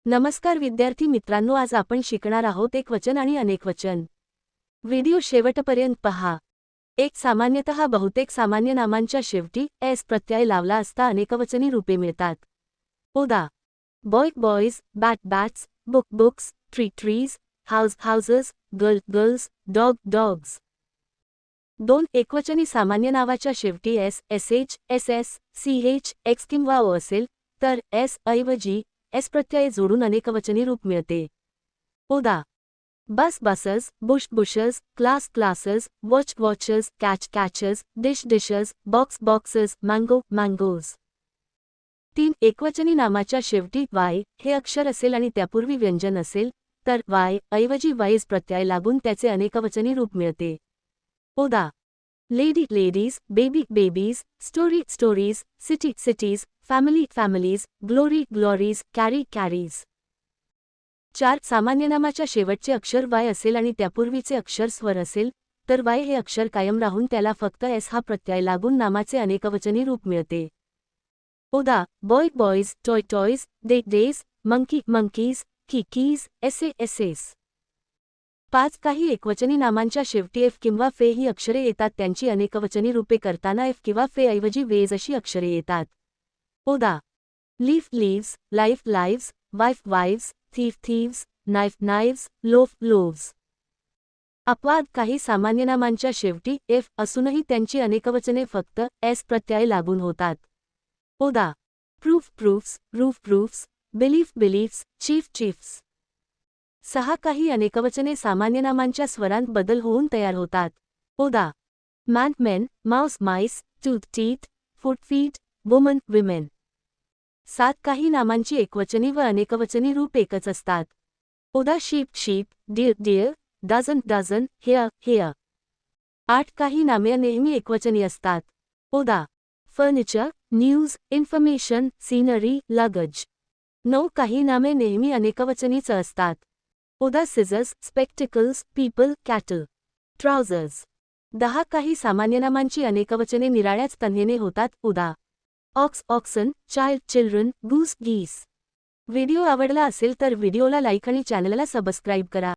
नमस्कार विद्यार्थी मित्रांनो, आज आपण शिकणार आहोत एकवचन आणि अनेकवचन. व्हिडिओ शेवटपर्यंत पहा. एक सामान्यतः बहुतेक सामान्य नामांच्या शेवटी एस प्रत्यय लावला असता अनेकवचनी रूपे मिळतात. उदा. Boy boys, bat bats, book books, tree trees, house houses, girl girls, dog dogs. दोन एकवचनी सामान्य नावाच्या शेवटी S, SH, SS, CH, X किंवा ओ असेल तर एस ऐवजी एस प्रत्यय जोडून अनेकवचनी रूप मिळते. उदा. बस buses, Bush bushes, class classes, watch watches, catch catches, dish dishes, box boxes, mango mangoes. तीन एकवचनी नामाच्या शेवटी वाय हे अक्षर असेल आणि त्यापूर्वी व्यंजन असेल तर वाय ऐवजी वाईज प्रत्यय लागून त्याचे अनेकवचनी रूप मिळते. उदा. Lady ladies, baby babies, story stories, city cities, family families, glory glories, carry carries. चार सामान्य नामाच्या शेवटचे अक्षर वाय असेल आणि त्यापूर्वीचे अक्षर स्वर असेल तर वाय हे अक्षर कायम राहून त्याला फक्त एस हा प्रत्यय लागून नामाचे अनेकवचनी रूप मिळते. उदा. Boy boys, toy toys, day days, monkey monkeys, की कीज, एसे एसेस. पाच काही एकवचनी नामांच्या शेवटी एफ किंवा फे ही अक्षरे येतात. त्यांची अनेकवचनी रूपे करताना एफ किंवा फे ऐवजी वेज अशी अक्षरे येतात. उदा. Leaf leaves, life lives, wife wives, thief thieves, knife knives, loaf loaves. अपवाद काही सामान्य नामांच्या शेवटी एफ असूनही त्यांची अनेकवचने फक्त एस प्रत्यय लागून होतात. उदा. Proof proofs, roof roofs, belief beliefs, chief chiefs. सहा काही अनेकवचने सामान्य नामांच्या स्वरांत बदल होऊन तयार होतात. उदा. Man men, mouse mice, tooth teeth, foot feet, woman women. सात काही नामांची एकवचनी व अनेकवचनी रूप एकच असतात. उदा. Sheep sheep, deer deer, dozen dozen, hair hair. आठ काही नामे नेहमी एकवचनी असतात. उदा. Furniture, news, information, scenery, luggage. नऊ काही नामे नेहमी अनेकवचनीच असतात. उदा. Scissors, spectacles, people, cattle, trousers. दहा काही सामान्य नामांची अनेकवचने निराळ्याच तऱ्हेने होतात. उदा. Ox oxen, child children, goose geese. Video आवडला असेल तर व्हिडिओला लाईक आणि चॅनलला सबस्क्राईब करा.